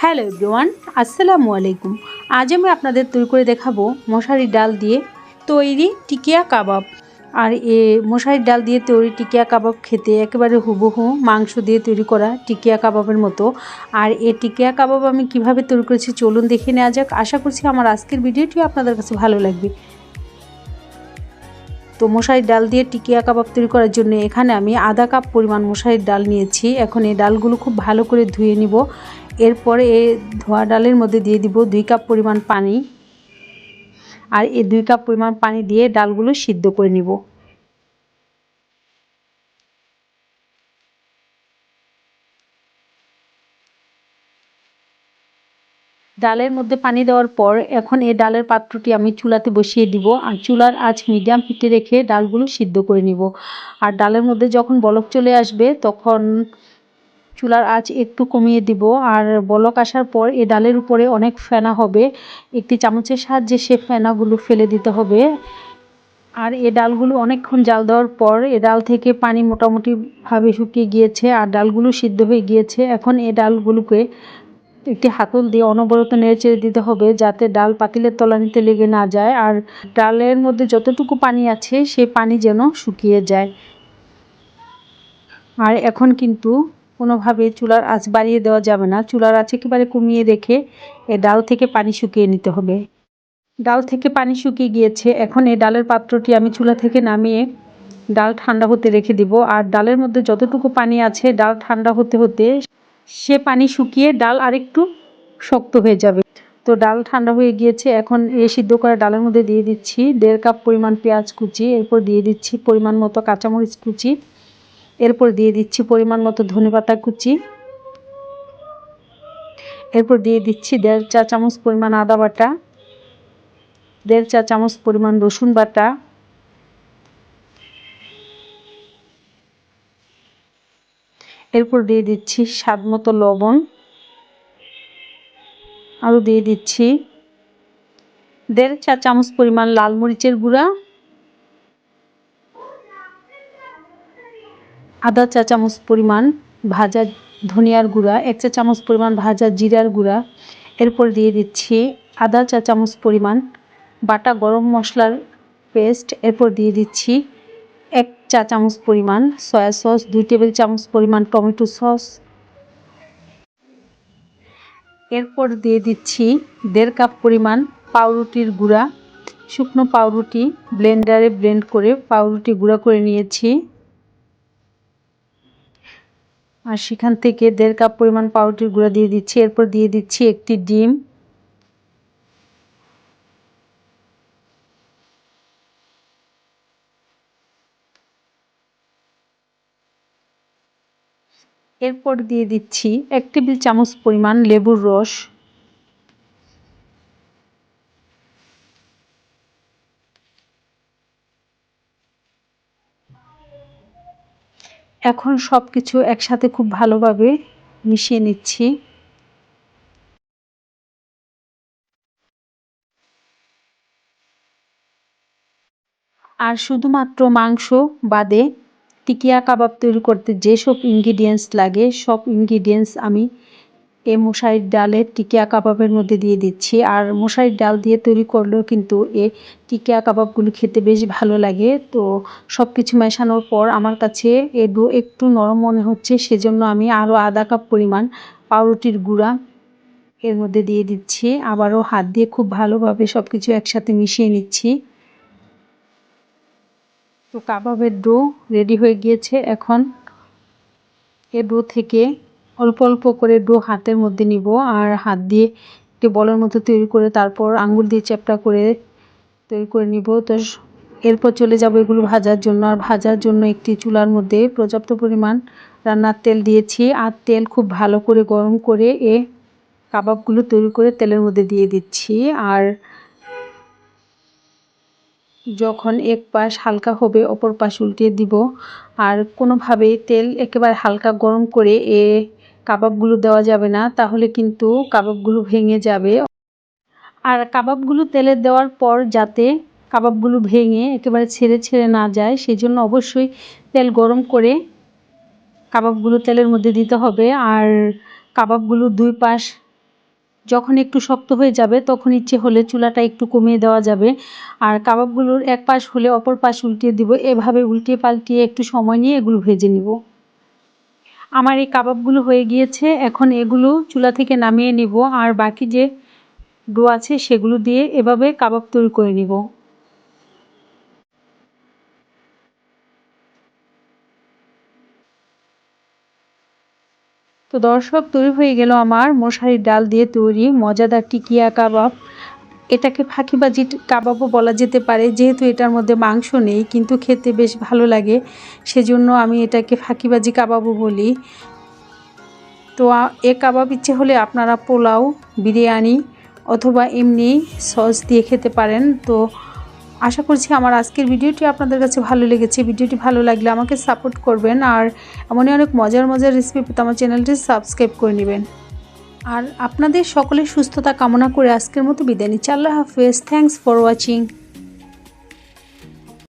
Hello everyone, আসসালামু আলাইকুম। আজ আমি আপনাদের তৈরি করে দেখাবো মশারির ডাল দিয়ে তৈরি টিকিয়া কাবাব। আর মশারির ডাল দিয়ে তৈরি টিকিয়া কাবাব খেতে একেবারে হুবহু মাংস দিয়ে তৈরি করা টিকিয়া কাবাবের মতো। আর এই টিকিয়া কাবাব আমি কিভাবে তৈরি করেছি চলুন দেখে নেওয়া যাক। আশা করছি আমার আজকের ভিডিওটি আপনাদের কাছে ভালো লাগবে। তো মশারির ডাল দিয়ে টিকিয়া কাবাব তৈরি করার জন্য এখানে আমি আধা কাপ পরিমাণ মশারির ডাল নিয়েছি। এখন এই ডালগুলো খুব ভালো করে ধুয়ে নিব। এরপরে এই ধোয়া ডালের মধ্যে দিয়ে দিব 2 কাপ পরিমাণ পানি। আর এই 2 কাপ পরিমাণ পানি দিয়ে ডালগুলো সিদ্ধ করে নিব। ডালের মধ্যে পানি দেওয়ার পর এখন এই ডালের পাত্রটি আমি চুলাতে বসিয়ে দিব। আর চুলার আঁচ মিডিয়াম হিটে রেখে ডালগুলো সিদ্ধ করে নিব। আর ডালের মধ্যে যখন বলক চলে আসবে তখন চুলার আঁচ একটু কমিয়ে দিব। আর বলক আসার পর এই ডালের উপরে অনেক ফেনা হবে, একটি চামচের সাহায্যে সে ফেনাগুলো ফেলে দিতে হবে। আর এই ডালগুলো অনেকক্ষণ জাল দেওয়ার পর এ ডাল থেকে পানি মোটামুটিভাবে শুকিয়ে গিয়েছে আর ডালগুলো সিদ্ধ হয়ে গিয়েছে। এখন এই ডালগুলোকে একটি হাতল দিয়ে অনবরত নেড়েচেড়ে দিতে হবে যাতে ডাল পাতিলের তলানিতে লেগে না যায়। আর ডালের মধ্যে যতটুকু পানি আছে সেই পানি যেন শুকিয়ে যায়। আর এখন কিন্তু কোনোভাবে চুলার আঁচ বাড়িয়ে দেওয়া যাবে না, চুলার আঁচ একেবারে কমিয়ে রেখে এই ডাল থেকে পানি শুকিয়ে নিতে হবে। ডাল থেকে পানি শুকিয়ে গিয়েছে। এখন এই ডালের পাত্রটি আমি চুলা থেকে নামিয়ে ডাল ঠান্ডা হতে রেখে দিব। আর ডালের মধ্যে যতটুকু পানি আছে ডাল ঠান্ডা হতে হতে সে পানি শুকিয়ে ডাল আরেকটু শক্ত হয়ে যাবে। তো ডাল ঠান্ডা হয়ে গিয়েছে। এখন এই সিদ্ধ করা ডালের মধ্যে দিয়ে দিচ্ছি 1.5 কাপ পরিমাণ পেঁয়াজ কুচি, এরপর দিয়ে দিচ্ছি পরিমাণ মতো কাঁচামরিচ কুচি, এরপর দিয়ে দিচ্ছি পরিমাণ মতো ধনেপাতা কুচি, এরপর দিয়ে দিচ্ছি 1.5 চা চামচ পরিমাণ আদা বাটা, 1.5 চা চামচ পরিমাণ রসুন বাটা, এরপর দিয়ে দিচ্ছি স্বাদ মতো লবণ, আরও দিয়ে দিচ্ছি 1.5 চা চামচ পরিমাণ লাল মরিচের গুঁড়া, আধা চা চামচ পরিমাণ ভাজা ধনিয়ার গুঁড়া, 1 চা চামচ পরিমাণ ভাজা জিরার গুঁড়া, এরপর দিয়ে দিচ্ছি আধা চা চামচ পরিমাণ বাটা গরম মশলার পেস্ট, এরপর দিয়ে দিচ্ছি 1 চা চামচ পরিমাণ সয়া সস, 2 টেবিল চামচ পরিমাণ টমেটো সস, এরপর দিয়ে দিচ্ছি 1.5 কাপ পরিমাণ পাউরুটির গুঁড়া। শুকনো পাউরুটি ব্লেন্ডারে ব্লেন্ড করে পাউরুটি গুঁড়া করে নিয়েছি। আর সেখান থেকে 1.5 কাপ পরিমাণ পাউরুটির গুঁড়া দিয়ে দিচ্ছি। এরপর দিয়ে দিচ্ছি একটি ডিম, এরপর দিয়ে দিচ্ছি 1 টেবিল চামচ পরিমাণ লেবুর রস, এখন সব কিছু একসাথে খুব ভালোভাবে মিশিয়ে নিচ্ছি। আর শুধুমাত্র মাংস বাদে টিকিয়া কাবাব তৈরি করতে যেসব ইনগ্রিডিয়েন্টস লাগে সব ইনগ্রিডিয়েন্টস আমি এই মশারির ডালের টিকিয়া কাবাবের মধ্যে দিয়ে দিচ্ছি। আর মশারির ডাল দিয়ে তৈরি করলেও কিন্তু এই টিকিয়া কাবাবগুলো খেতে বেশ ভালো লাগে। তো সব কিছু মেশানোর পর আমার কাছে এই ডো একটু নরম মনে হচ্ছে, সেজন্য আমি আরও আধা কাপ পরিমাণ পাউরুটির গুঁড়া এর মধ্যে দিয়ে দিচ্ছি। আবারও হাত দিয়ে খুব ভালোভাবে সব কিছু একসাথে মিশিয়ে নিচ্ছি। তো কাবাবের ডো রেডি হয়ে গিয়েছে। এখন এ ডো থেকে অল্প অল্প করে ডো হাতের মধ্যে নিব আর হাত দিয়ে একটি বলের মতো তৈরি করে তারপর আঙ্গুল দিয়ে চ্যাপটা করে তৈরি করে নিব। তো এরপর চলে যাব এগুলো ভাজার জন্য। আর ভাজার জন্য একটি চুলার মধ্যে পর্যাপ্ত পরিমাণ রান্নার তেল দিয়েছি। আর তেল খুব ভালো করে গরম করে কাবাবগুলো তৈরি করে তেলের মধ্যে দিয়ে দিচ্ছি। আর যখন এক পাশ হালকা হবে অপর পাশ উল্টিয়ে দিব। আর কোনোভাবেই তেল একেবারে হালকা গরম করে কাবাবগুলো দেওয়া যাবে না, তাহলে কিন্তু কাবাবগুলো ভেঙে যাবে। আর কাবাবগুলো তেলে দেওয়ার পর যাতে কাবাবগুলো ভেঙে একেবারে ছেড়ে ছেড়ে না যায় সেজন্য অবশ্যই তেল গরম করে কাবাবগুলো তেলের মধ্যে দিতে হবে। আর কাবাবগুলো দুই পাশ যখন একটু শক্ত হয়ে যাবে তখন ইচ্ছে হলে চুলাটা একটু কমিয়ে দেওয়া যাবে। আর কাবাবগুলোর এক পাশ হলে অপর পাশ উল্টিয়ে দিব। এভাবে উল্টিয়ে পাল্টিয়ে একটু সময় নিয়ে এগুলো ভেজে নিব। আমার এই কাবাবগুলো হয়ে গিয়েছে। এখন এগুলো চুলা থেকে নামিয়ে নিব আর বাকি যে ডো আছে সেগুলো দিয়ে এভাবে কাবাব তৈরি করে নিব। তো দর্শক, তৈরি হয়ে গেল আমার মশারির ডাল দিয়ে তৈরি মজাদার টিকিয়া কাবাব। এটাকে ফাঁকিবাজি কাবাবও বলা যেতে পারে, যেহেতু এটার মধ্যে মাংস নেই কিন্তু খেতে বেশ ভালো লাগে, সেজন্য আমি এটাকে ফাঁকিবাজি কাবাবও বলি। তো এ কাবাব ইচ্ছে হলে আপনারা পোলাও, বিরিয়ানি অথবা এমনি সস দিয়ে খেতে পারেন। তো আশা করছি আমার আজকের ভিডিওটি আপনাদের কাছে ভালো লেগেছে। ভিডিওটি ভালো লাগলে আমাকে সাপোর্ট করবেন আর এমনই অনেক মজার মজার রেসিপি পেতে আমার চ্যানেলটি সাবস্ক্রাইব করে নেবেন। আর আপনাদের সকলের সুস্থতা কামনা করে আজকের মতো বিদায় নিচ্ছি। আল্লাহ হাফেজ। Thanks for watching.